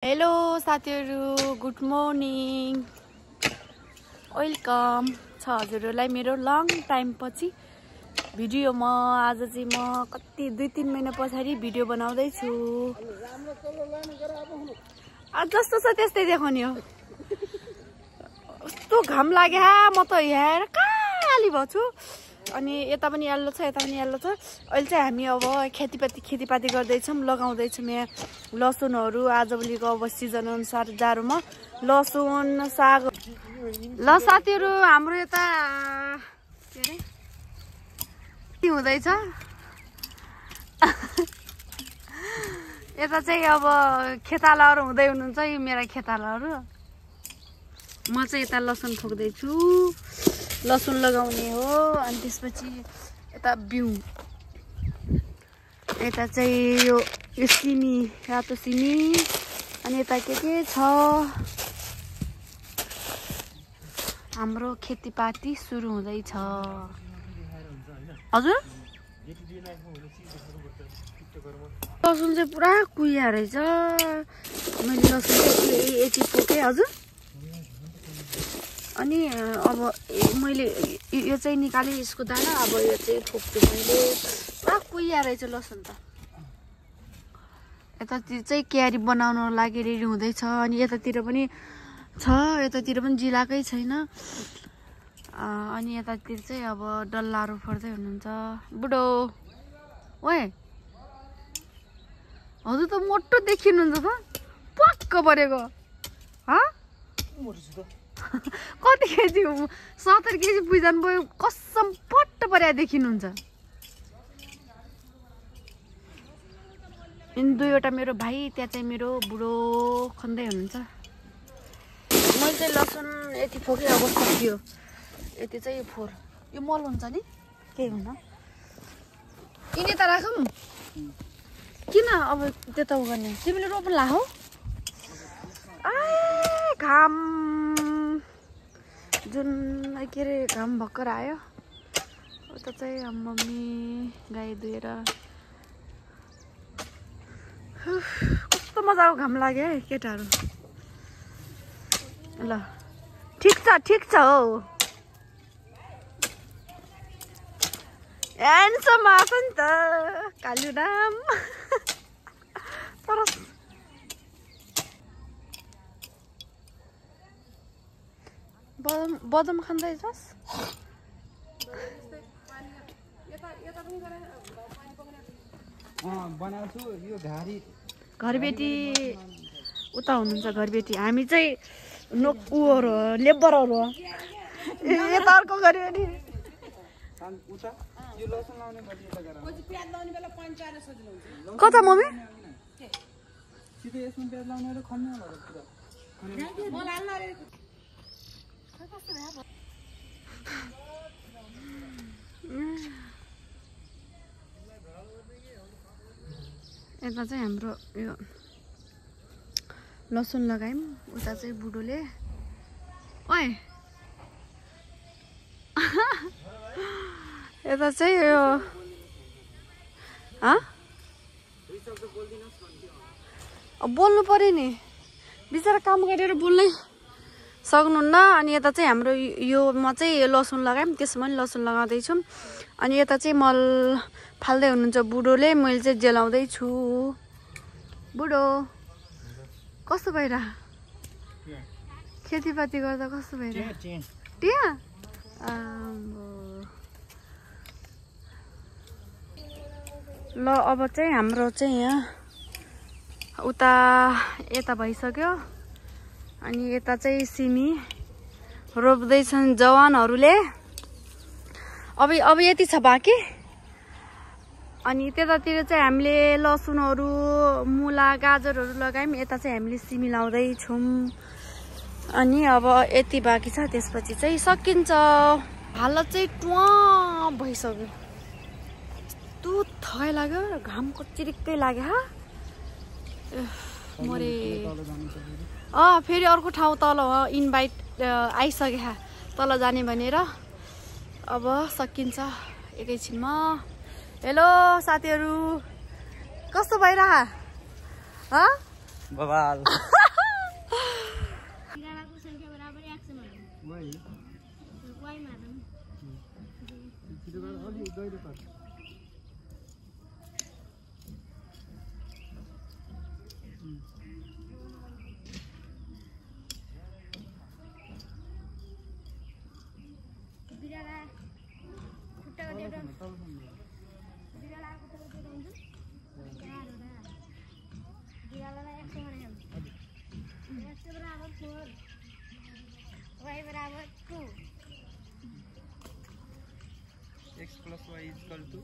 Hello साथीहरु, good morning, welcome छ हजुरहरुलाई मेरो लङ टाइम पछि भिडियोमा। आज चाहिँ म कति 2-3 महिना पछाडी भिडियो बनाउँदै छु। जस्तो छ त्यस्तै देखाउने हो। कस्तो घाम लाग्यो, म त हेर काली भछु। अनि यता पनि यल्लो छ, यता पनि यल्लो छ। अहिले चाहिँ हामी अब खेतीपाती गर्दैछौँ, लगाउँदैछौँ यहाँ लसुनहरू। आजभोलिको अब सिजन अनुसार जाडोमा लसुन साग। ल साथीहरू, हाम्रो यता के हुँदैछ यता चाहिँ अब खेतालाहरू हुँदै हुनुहुन्छ। यो मेरा खेतालाहरू। म चाहिँ यता लसुन ठोक्दैछु, लसुन लगाउने हो। अनि त्यसपछि यता बिउ, यता चाहिँ यो सिमी, रातो सिमी। अनि यता के छ, हाम्रो खेतीपाती सुरु हुँदैछ। हजुर, लसुन चाहिँ पुरा कुहिया रहेछ। मैले लसुन चाहिँ यति पोकेँ। हजुर, अनि अब मैले यो चाहिँ निकालेँ, यसको दाना। अब यो चाहिँ ठोक्छु मैले। पुरा कुहिया रहेछ लसुन त। यतातिर चाहिँ क्यारी बनाउनको लागि रेडी हुँदैछ। अनि यतातिर पनि छ, यतातिर पनि जिलाकै छैन। अनि यतातिर चाहिँ अब डल्लाहरू फोर्दै हुनुहुन्छ। बुढो ओए, हजुर त मोटो देखिनुहुन्छ त, पक्क परेको। कति केजी? 70 केजी पुइजानु भयो। कसम पट्ट परेर देखिनुहुन्छ। अनि 2वटा मेरो भाइ, त्यहाँ चाहिँ मेरो बुढो खन्दै हुनुहुन्छ। मैले चाहिँ लसुन यति फोकेँ, अब सकियो। यति चाहिँ फोर, यो मल हुन्छ नि, केही हुन्न। यिनी त राखौँ किन अब त्यता उ गर्ने? तिमीले रोप्नु ला हो। घाम जुन के अरे घाम भर्खर आयो। उता चाहिँ मम्मी गाई दुहेर। कस्तो मजाको घाम लाग्यो है केटाहरू। ल ठिक छ हो। ह्यान्डसम आएको नि त कालु राम। तर बदम खाँदैछस्? घरबेटी उता हुनुहुन्छ। घरबेटी हामी चाहिँ उहरू लेबरहरू हो। यता अर्को घरबेटी। कता मम्मी? यता चाहिँ हाम्रो यो लसुन लगायौँ। उता चाहिँ बुढोले ओए यता चाहिँ यो बोल्नु पर्यो नि, बिचरा काम गरेर बोल्नै सक्नुहुन्न। अनि यता चाहिँ हाम्रो योमा चाहिँ लसुन लगायौँ, त्यसमा पनि लसुन लगाउँदैछौँ। अनि यता चाहिँ मल फाल्दै हुनुहुन्छ बुढोले, मैले चाहिँ जेलाउँदैछु। बुढो कस्तो भइरह? खेतीपाती गर्दा कस्तो भइरह? टिया ल। अब चाहिँ हाम्रो चाहिँ यहाँ उता यता भइसक्यो। अनि यता चाहिँ सिमी रोप्दैछन् जवानहरूले। अब यति छ बाँकी। अनि त्यतातिर चाहिँ हामीले लसुनहरू, मुला, गाजरहरू लगायौँ। यता चाहिँ हामीले सिमी लाउँदैछौँ। अनि अब यति बाँकी छ, त्यसपछि चाहिँ सकिन्छ। हालत चाहिँ टुवा भइसक्यो। यस्तो थकाइ लाग्यो, घामको चिरिक्कै लाग्यो। मरे फेरि अर्को ठाउँ तल इन्भाइट आइसक्यो तल जाने भनेर। अब सकिन्छ एकैछिनमा। हेलो साथीहरू, कस्तो भइरह? बबाल बिरालाको संख्या बराबर 100 मानौँ वही मानौँ छिटो गर अलि गहिरो पार बिराला खुट्टाको देउरा बिराला खुट्टाको देउरा हुन्छ बिरालालाई 100 बनायौँ 100 बराबर 4 y बराबर 2 x plus y is equal to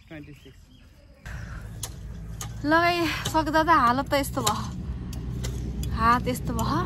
26 लगाइ सक्दा त हालत त यस्तो भयो हात यस्तो भयो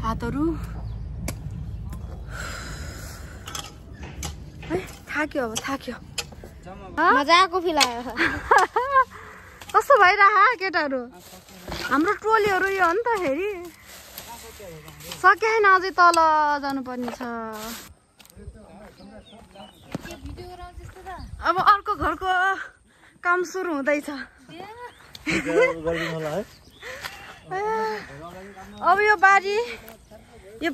हातहरू है थाक्यो अब थाक्यो मजाको फिल आयो कस्तो भइरह केटाहरू हाम्रो टोलीहरू यो हो नि त फेरि सके छैन अझै तल जानुपर्ने छ अब अर्को घरको काम सुरु हुँदैछ अब यो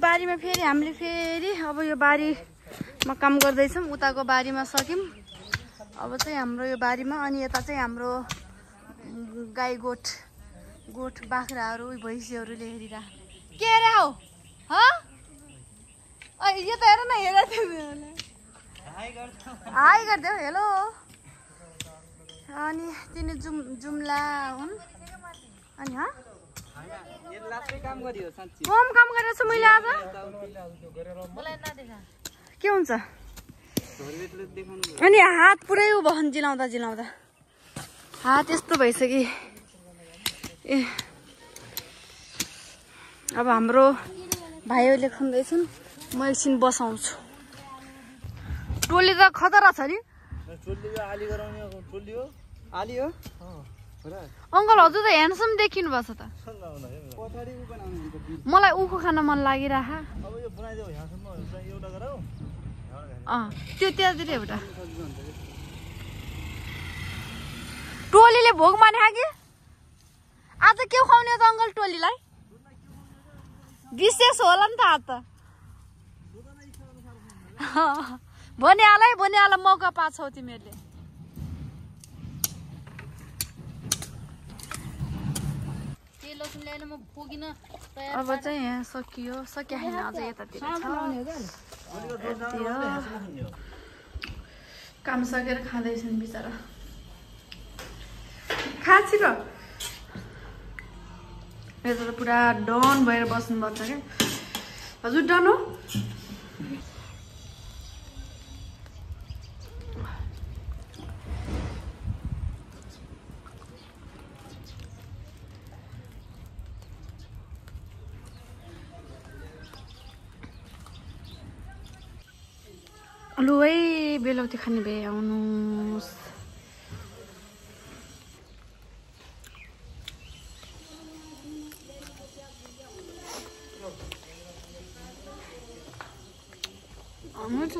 बारीमा फेरि हामीले फेरि अब यो बारीमा काम गर्दैछौँ उताको बारीमा सक्यौँ अब चाहिँ हाम्रो यो बारीमा अनि यता चाहिँ हाम्रो गाई गोठ बाख्राहरू भैँसीहरूले हेरिरह के अरे हौ यो त हेर न हाई गरिदेऊ हेलो अनि तिनी जुम्ला हुन् अनि काम गरेको छु मैले आज के हुन्छ अनि हात पुरै उ भयो जिलाउँदा हात यस्तो भइसक्यो ए अब हाम्रो भाइहरूले खन्दैछन् म एकछिन बसाउँछु टोली त खतरा छ नि अङ्कल हजुर त ह्यान्डसम देखिनु भएको छ त मलाई उखु खान मन लागिरह त्यो त्यहाँतिर एउटा टोलीले भोग माने कि आज के खुवाउने त अङ्कल टोलीलाई विशेष होला नि त आज त भनिहाल मौका पाछौ तिमीहरूले अब चाहिँ यहाँ सकियो सकिया छैन अझ यतातिर काम सकेर खाँदैछन् बिचरा खाछि र यता त पुरा डन भएर बस्नुपर्छ क्या हजुर डन हो लु है बेलौती खाने भए आउनुहोस् आउनुहुन्छ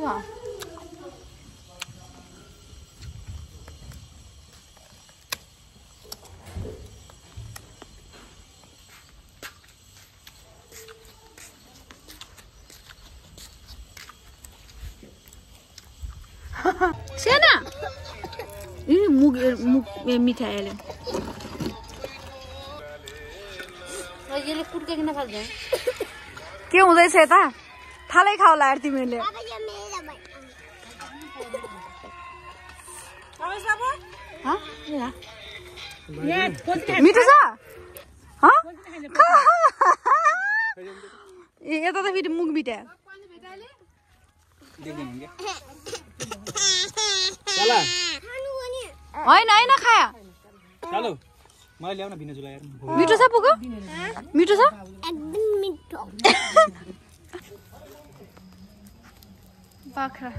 सेना मुग मिठाई हाल्यो के हुँदैछ यता थालै खाओला यार तिमीहरूले मिठो छ यता त फेरि मुग मिठाई होइन खाया मिठो छ पुगो मिठो छ बाख्रा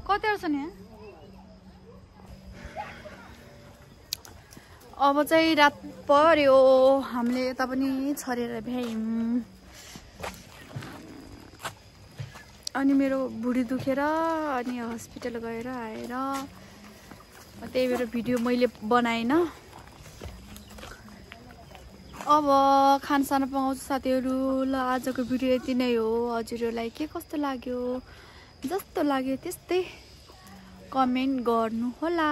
कतिवटा छ नि अब चाहिँ रात पर्यो हामीले यता पनि छरेर भ्यायौँ अनि मेरो भुँडी दुखेर अनि हस्पिटल गएर आएर त्यही भएर भिडियो मैले बनाएन अब खानसाना पकाउँछु साथीहरू। ल आजको भिडियो यति नै हो। हजुरहरूलाई के कस्तो लाग्यो, जस्तो लाग्यो त्यस्तै कमेन्ट गर्नु होला।